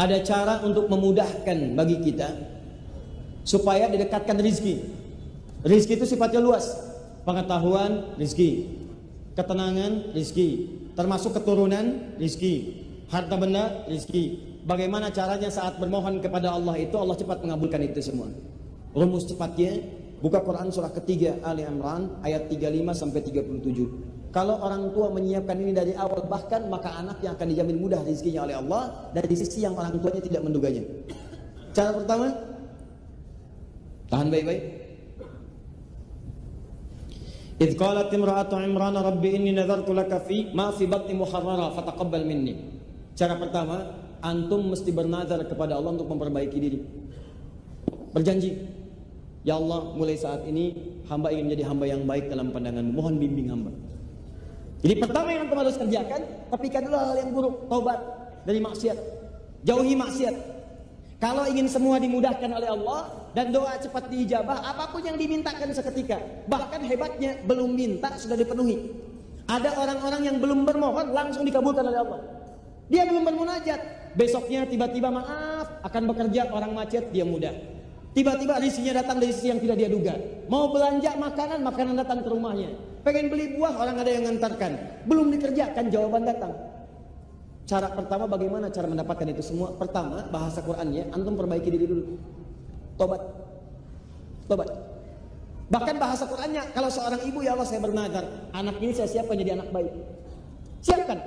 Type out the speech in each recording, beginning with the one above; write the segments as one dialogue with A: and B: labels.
A: Ada cara untuk memudahkan bagi kita supaya didekatkan rizki. Rizki itu sifatnya luas. Pengetahuan, rizki. Ketenangan, rizki. Termasuk keturunan, rizki. Harta benda, rizki. Bagaimana caranya saat bermohon kepada Allah itu, Allah cepat mengabulkan itu semua. Rumus cepatnya, buka Quran surah ketiga Ali Imran ayat 35 sampai 37. Kalau orang tua menyiapkan ini dari awal, bahkan maka anak yang akan dijamin mudah rezekinya oleh Allah dari sisi yang orang tuanya tidak menduganya. Cara pertama, tahan baik-baik. Idh qalat imra'atu Imran rabbi inni nadartu laka fi ma fi batni muharrara fataqabbal minni. Cara pertama, antum mesti bernazar kepada Allah untuk memperbaiki diri. Berjanji, ya Allah, mulai saat ini hamba ingin menjadi hamba yang baik dalam pandangan-Mu. Mohon bimbing hamba. Jadi pertama yang antum harus kerjakan, tapikan dulu hal yang buruk, taubat dari maksiat, jauhi maksiat. Kalau ingin semua dimudahkan oleh Allah dan doa cepat diijabah, apapun yang dimintakan seketika. Bahkan hebatnya, belum minta sudah dipenuhi. Ada orang-orang yang belum bermohon langsung dikabulkan oleh Allah. Dia belum bermunajat, besoknya tiba-tiba maaf akan bekerja, orang macet, dia mudah. Tiba-tiba rezekinya datang dari sisi yang tidak dia duga. Mau belanja makanan, makanan datang ke rumahnya. Pengen beli buah, orang ada yang ngantarkan. Belum dikerjakan, jawaban datang. Cara pertama, bagaimana cara mendapatkan itu semua? Pertama, bahasa Qur'annya, antum perbaiki diri dulu. Tobat. Tobat. Bahkan bahasa Qur'annya, kalau seorang ibu, ya Allah saya bernazar, anak ini saya siapkan jadi anak baik. Siapkan.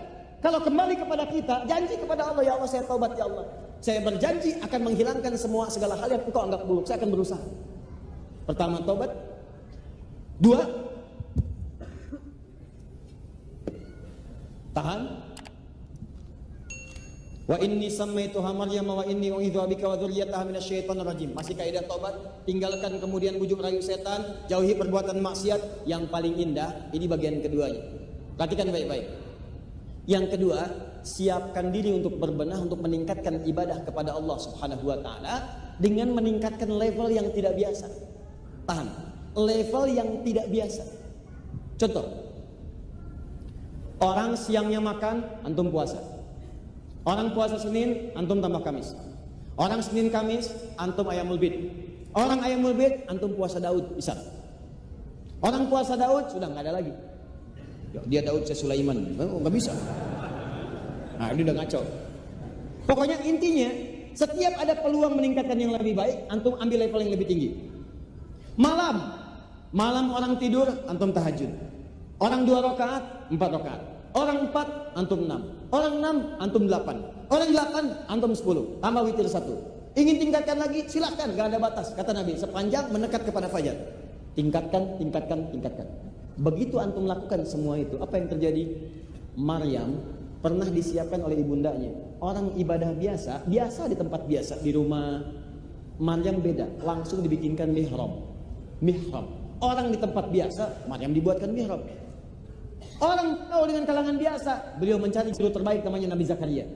A: Kalau kembali kepada kita, janji kepada Allah, ya Allah saya taubat ya Allah. Saya berjanji akan menghilangkan semua segala hal yang engkau anggap buruk. Saya akan berusaha. Pertama, taubat. Dua, tahan. Wa inni sammaituha Maryam wa inni u'idzuha bika wa dzurriyyataha minasyaitonir rajim. Masih kaidah taubat, tinggalkan kemudian bujuk rayu setan, jauhi perbuatan maksiat. Yang paling indah, ini bagian keduanya. Perhatikan baik-baik. Yang kedua, siapkan diri untuk berbenah, untuk meningkatkan ibadah kepada Allah Subhanahu wa taala dengan meningkatkan level yang tidak biasa. Tahan. Level yang tidak biasa. Contoh. Orang siangnya makan, antum puasa. Orang puasa Senin, antum tambah Kamis. Orang Senin Kamis, antum ayamul bid. Orang ayamul bid, antum puasa Daud, bisa. Orang puasa Daud sudah nggak ada lagi. Dia Daud, saya Sulaiman, nggak bisa. Nah, ini udah ngaco. Pokoknya intinya, setiap ada peluang meningkatkan yang lebih baik, antum ambil level yang lebih tinggi. Malam orang tidur, antum tahajud. Orang 2 rakaat, 4 rakaat. Orang 4, antum 6. Orang 6, antum 8. Orang 8, antum 10. Tambah witir 1. Ingin tingkatkan lagi, silahkan, gak ada batas. Kata Nabi, sepanjang mendekat kepada fajar. Tingkatkan, tingkatkan, tingkatkan. Begitu antum lakukan semua itu, apa yang terjadi? Maryam pernah disiapkan oleh ibundanya. Orang ibadah biasa di tempat biasa, di rumah. Maryam beda, langsung dibikinkan mihrab. Mihrab. Orang di tempat biasa, Maryam dibuatkan mihrab. Orang tahu dengan kalangan biasa, beliau mencari guru terbaik namanya Nabi Zakaria.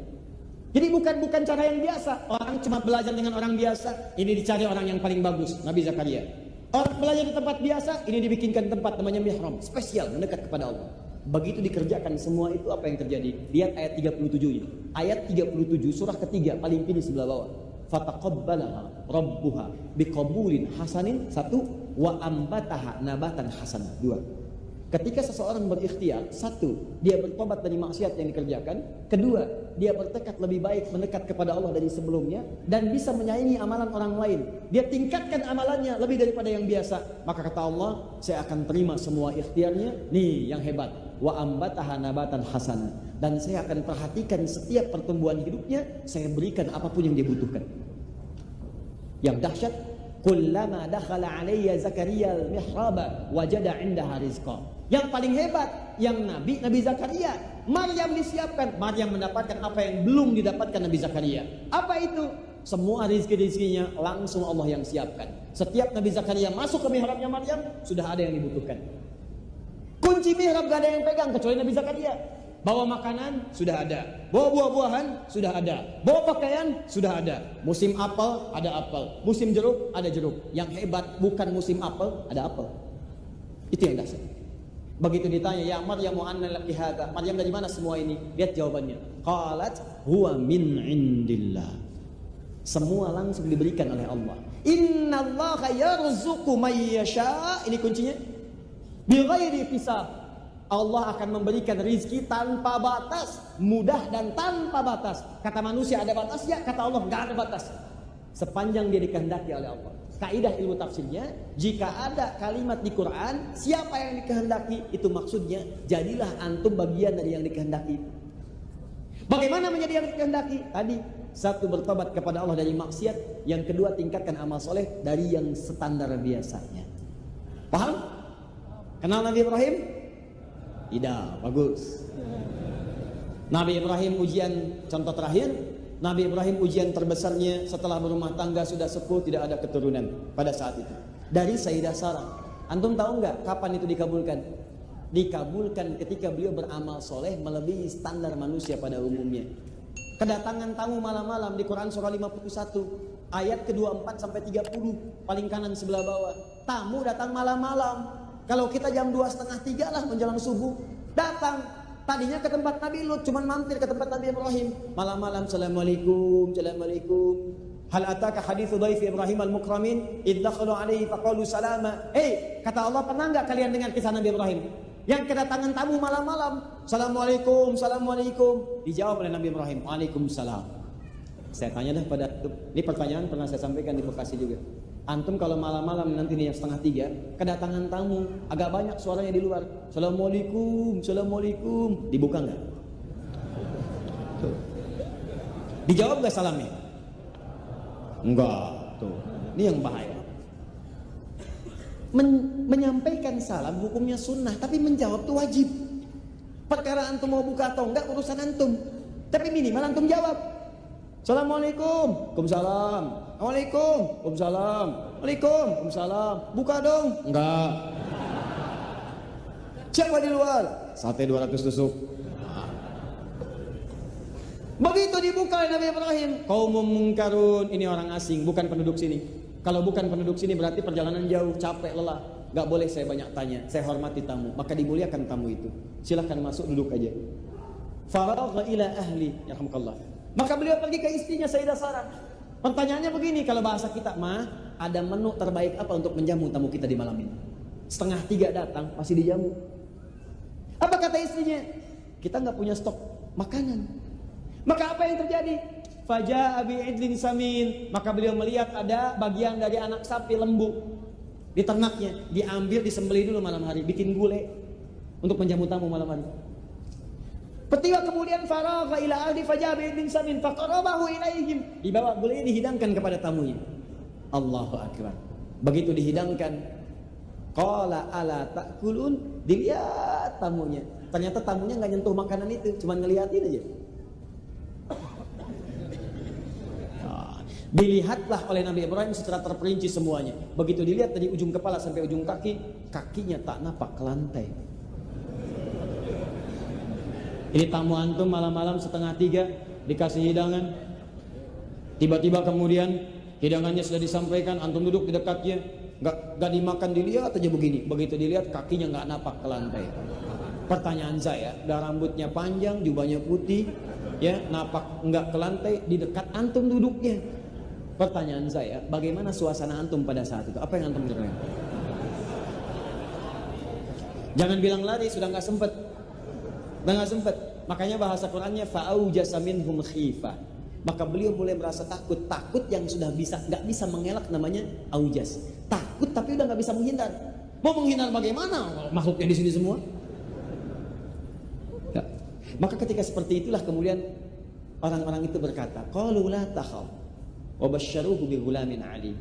A: Jadi bukan cara yang biasa. Orang cuma belajar dengan orang biasa, ini dicari orang yang paling bagus, Nabi Zakaria. Orang belajar di tempat biasa, ini dibikinkan tempat namanya mihrab, spesial, mendekat kepada Allah. Begitu dikerjakan semua itu, apa yang terjadi? Lihat ayat 37-nya. Ayat 37 surah ketiga paling pilih sebelah bawah. Fataqabbalaha rabbuha biqabulin hasanin, 1, wa ambataha nabatan hasanah, 2. Ketika seseorang berikhtiar, 1, dia bertobat dari maksiat yang dikerjakan. 2, dia bertekad lebih baik mendekat kepada Allah dari sebelumnya dan bisa menyaingi amalan orang lain. Dia tingkatkan amalannya lebih daripada yang biasa. Maka kata Allah, saya akan terima semua ikhtiarnya. Nih yang hebat. Wa ambataha nabatan hasanah. Dan saya akan perhatikan setiap pertumbuhan hidupnya. Saya berikan apapun yang dia butuhkan. Yang dahsyat, kullama dakhala alayya Zakaria al-mihraba wajada 'indaha rizqa. Yang paling hebat, yang Nabi Zakaria. Maryam disiapkan, Maryam mendapatkan apa yang belum didapatkan Nabi Zakaria. Apa itu? Semua rizki-rizkinya langsung Allah yang siapkan. Setiap Nabi Zakaria masuk ke mihrabnya Maryam, sudah ada yang dibutuhkan. Kunci mihrab gak ada yang pegang kecuali Nabi Zakaria. Bawa makanan, sudah ada. Bawa buah-buahan, sudah ada. Bawa pakaian, sudah ada. Musim apel, ada apel. Musim jeruk, ada jeruk. Yang hebat bukan musim apel, ada apel. Itu yang dasar. Begitu ditanya, ya Maryam anna laki hadza? Maryam, dari mana semua ini? Lihat jawabannya. Qalat huwa min indillah. Semua langsung diberikan oleh Allah. Innallaha yarzuqu may yasha. Ini kuncinya. Bighairi hisab. Allah akan memberikan rizki tanpa batas, mudah dan tanpa batas. Kata manusia ada batas ya, kata Allah nggak ada batas. Sepanjang dia dikehendaki oleh Allah. Kaidah ilmu tafsirnya, jika ada kalimat di Quran, siapa yang dikehendaki, itu maksudnya jadilah antum bagian dari yang dikehendaki. Bagaimana menjadi yang dikehendaki? Tadi, satu, bertobat kepada Allah dari maksiat. Yang kedua, tingkatkan amal soleh dari yang standar biasanya. Paham? Kenal Nabi Ibrahim? Tidak, bagus. Nabi Ibrahim ujian contoh terakhir. Nabi Ibrahim ujian terbesarnya setelah berumah tangga sudah sepuh, tidak ada keturunan pada saat itu. Dari Sayyidah Sarah. Antum tahu nggak kapan itu dikabulkan? Dikabulkan ketika beliau beramal soleh melebihi standar manusia pada umumnya. Kedatangan tamu malam-malam di Quran surah 51 ayat ke-24 sampai 30 paling kanan sebelah bawah. Tamu datang malam-malam. Kalau kita jam 2:30 lah menjelang subuh datang. Tadinya ke tempat Nabi Lut, cuman mampir ke tempat Nabi Ibrahim. Malam-malam, assalamualaikum, assalamualaikum. Hal ataka hadithu dhaifi Ibrahim al-mukramin idh dakhalu alaihi faqalu salama. Kata Allah, pernah enggak kalian dengar kisah Nabi Ibrahim yang kedatangan tamu malam-malam? Assalamualaikum, assalamualaikum. Dijawab oleh Nabi Ibrahim, waalaikumsalam. Saya tanya dah pada ini pertanyaan pernah saya sampaikan di Bekasi juga. Antum kalau malam-malam nanti nih yang 2:30 kedatangan tamu, agak banyak suaranya di luar. Assalamualaikum, assalamualaikum. Dibuka enggak? Dijawab enggak salamnya? Enggak. Tuh. Ini yang bahaya. Menyampaikan salam hukumnya sunnah, tapi menjawab itu wajib. Perkara antum mau buka atau enggak urusan antum. Tapi minimal antum jawab. Assalamualaikum, waalaikumsalam. Assalamualaikum, waalaikumsalam. Waalaikumsalam. Buka dong. Enggak. Siapa di luar? Sate 200 tusuk. Begitu dibuka oleh Nabi Ibrahim, qaumum mungkarun, ini orang asing, bukan penduduk sini. Kalau bukan penduduk sini berarti perjalanan jauh, capek, lelah. Gak boleh saya banyak tanya, saya hormati tamu. Maka dimuliakan tamu itu. Silahkan masuk, duduk aja. Faragha ila ahli, yarhamukallah. Maka beliau pergi ke istrinya Sayyidah Sarah. Pertanyaannya begini, kalau bahasa kita, Ma, ada menu terbaik apa untuk menjamu tamu kita di malam ini? 2:30 datang, masih dijamu. Apa kata istrinya? Kita nggak punya stok makanan. Maka apa yang terjadi? Faja'a bi'idlin samin. Maka beliau melihat ada bagian dari anak sapi lembu di ternaknya, diambil, disembelih dulu malam hari, bikin gulai untuk menjamu tamu malam hari. Petiwa kemudian faragha ila ahli faja'a bi'idlin samin faqarabahu ilaihim. Dibawa gulai, dihidangkan kepada tamunya. Allahu akbar. Begitu dihidangkan, qala ala ta'kulun, dilihat tamunya. Ternyata tamunya nggak nyentuh makanan itu, cuma ngeliatin aja. Dilihatlah oleh Nabi Ibrahim secara terperinci semuanya. Begitu dilihat dari ujung kepala sampai ujung kaki, kakinya tak napak ke lantai. Ini tamu antum malam-malam 2:30 dikasih hidangan. Tiba-tiba kemudian hidangannya sudah disampaikan, antum duduk di dekatnya, nggak dimakan, dilihat aja begini. Begitu dilihat kakinya nggak napak ke lantai. Pertanyaan saya, udah rambutnya panjang, jubahnya putih, ya napak nggak ke lantai, di dekat antum duduknya. Pertanyaan saya, bagaimana suasana antum pada saat itu? Apa yang antum lakukan? Jangan bilang lari, sudah nggak sempet. Udah nggak sempet. Makanya bahasa Qurannya fa'aujasa minhum khifah. Maka beliau mulai merasa takut. Takut yang sudah nggak bisa mengelak, namanya aujas. Takut tapi udah nggak bisa menghindar. Mau menghindar bagaimana? Makhluknya di sini semua. Ya. Maka ketika seperti itulah kemudian orang-orang itu berkata, qalu la takhaf wa basyaruhu bi ghulamin alim.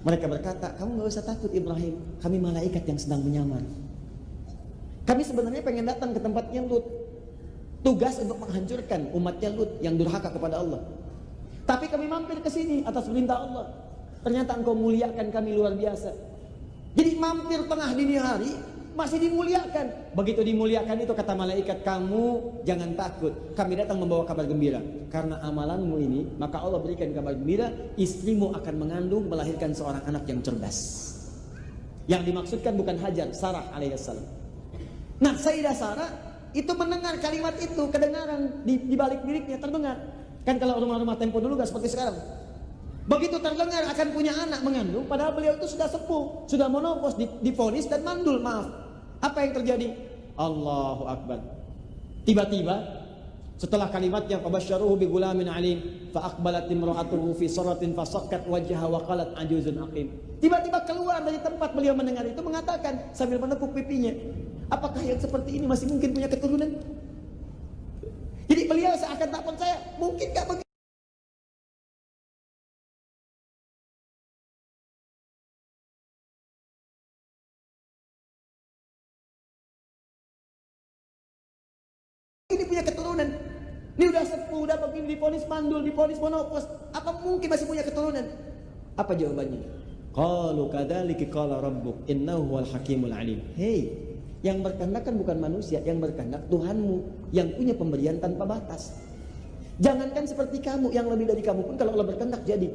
A: Mereka berkata, kamu nggak usah takut Ibrahim, kami malaikat yang sedang menyamar. Kami sebenarnya pengen datang ke tempatnya Lut, tugas untuk menghancurkan umatnya Lut yang durhaka kepada Allah. Tapi kami mampir ke sini atas perintah Allah. Ternyata engkau muliakan kami luar biasa. Jadi mampir tengah dini hari masih dimuliakan. Begitu dimuliakan itu kata malaikat, kamu jangan takut, kami datang membawa kabar gembira. Karena amalanmu ini, maka Allah berikan kabar gembira, istrimu akan mengandung, melahirkan seorang anak yang cerdas. Yang dimaksudkan bukan Hajar, Sarah alaihissalam. Nah, Sayyidah Sarah itu mendengar kalimat itu, kedengaran di balik miliknya terdengar. Kan kalau rumah-rumah tempo dulu gak seperti sekarang. Begitu terdengar akan punya anak mengandung, padahal beliau itu sudah sepuh, sudah monopos, divonis dan mandul, maaf. Apa yang terjadi? Allahu Akbar. Tiba-tiba setelah kalimatnya fabasyaruhu bi gulamin alim fa aqbalat imra'atuhu fi saratin fasakkat wajhaha wa qalat ajuzun aqim. Tiba-tiba keluar dari tempat beliau mendengar itu mengatakan sambil menepuk pipinya, apakah yang seperti ini masih mungkin punya keturunan? Jadi beliau seakan tak percaya, mungkin gak begitu? Ini punya keturunan. Ini udah sepuh, udah begini, divonis mandul, divonis monopos. Apa mungkin masih punya keturunan? Apa jawabannya? Qalu kadzalika qala rabbuk innahu huwal hakimul alim. Hei, yang berkehendak kan bukan manusia, yang berkehendak Tuhanmu yang punya pemberian tanpa batas. Jangankan seperti kamu, yang lebih dari kamu pun kalau Allah berkehendak jadi.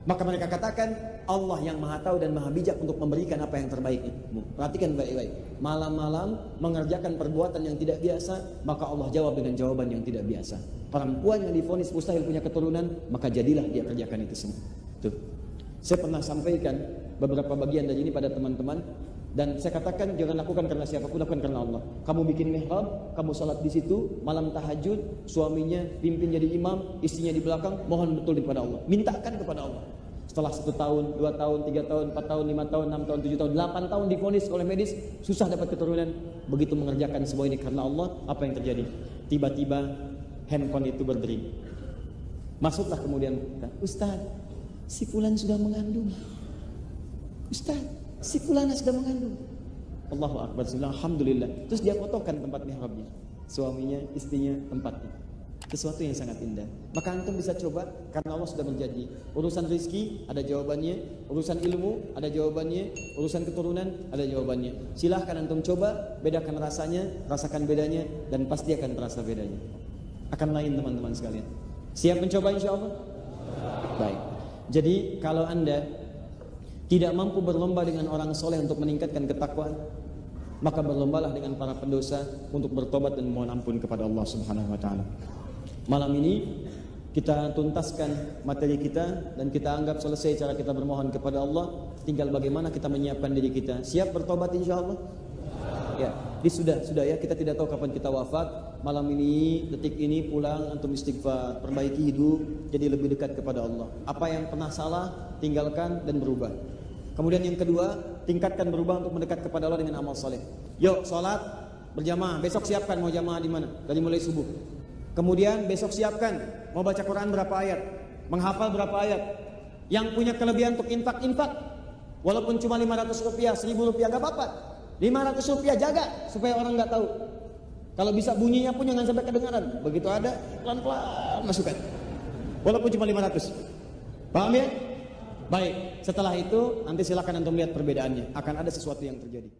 A: Maka mereka katakan Allah yang maha tahu dan maha bijak untuk memberikan apa yang terbaik itu. Perhatikan baik-baik. Malam-malam mengerjakan perbuatan yang tidak biasa, maka Allah jawab dengan jawaban yang tidak biasa. Perempuan yang divonis mustahil punya keturunan, maka jadilah dia kerjakan itu semua. Tuh. Saya pernah sampaikan beberapa bagian dari ini pada teman-teman, dan saya katakan jangan lakukan karena siapapun, lakukan karena Allah. Kamu bikin mihrab, kamu salat di situ, malam tahajud, suaminya pimpin jadi imam, istrinya di belakang, mohon betul kepada Allah. Mintakan kepada Allah. Setelah 1 tahun, 2 tahun, 3 tahun, 4 tahun, 5 tahun, 6 tahun, 7 tahun, 8 tahun divonis oleh medis, susah dapat keturunan. Begitu mengerjakan semua ini karena Allah, apa yang terjadi? Tiba-tiba handphone itu berdering. Masuklah kemudian, Ustaz, si fulan sudah mengandung. Ustaz, si fulana sudah mengandung. Allahu Akbar, alhamdulillah. Terus dia fotokan tempat mihrabnya, suaminya, istrinya, tempatnya. Sesuatu yang sangat indah. Maka antum bisa coba karena Allah sudah berjanji. Urusan rezeki ada jawabannya, urusan ilmu ada jawabannya, urusan keturunan ada jawabannya. Silahkan antum coba, bedakan rasanya, rasakan bedanya, dan pasti akan terasa bedanya. Akan lain teman-teman sekalian. Siap mencoba insya Allah? Baik. Jadi kalau anda tidak mampu berlomba dengan orang soleh untuk meningkatkan ketakwaan, maka berlombalah dengan para pendosa untuk bertobat dan mohon ampun kepada Allah Subhanahu wa taala. Malam ini kita tuntaskan materi kita dan kita anggap selesai cara kita bermohon kepada Allah. Tinggal bagaimana kita menyiapkan diri kita. Siap bertobat insyaallah? Ya, sudah ya, kita tidak tahu kapan kita wafat. Malam ini, detik ini pulang antum istighfar, perbaiki hidup jadi lebih dekat kepada Allah. Apa yang pernah salah tinggalkan dan berubah. Kemudian yang kedua, tingkatkan berubah untuk mendekat kepada Allah dengan amal soleh. Yuk sholat berjamaah, besok siapkan mau jamaah di mana? Dari mulai subuh. Kemudian besok siapkan mau baca Quran berapa ayat, menghafal berapa ayat. Yang punya kelebihan untuk infak, walaupun cuma 500 rupiah, 1000 rupiah gak apa-apa. 500 rupiah jaga supaya orang gak tahu. Kalau bisa bunyinya pun jangan sampai kedengaran. Begitu ada, pelan-pelan masukkan. Walaupun cuma 500. Paham ya? Baik, setelah itu nanti silakan antum lihat perbedaannya. Akan ada sesuatu yang terjadi.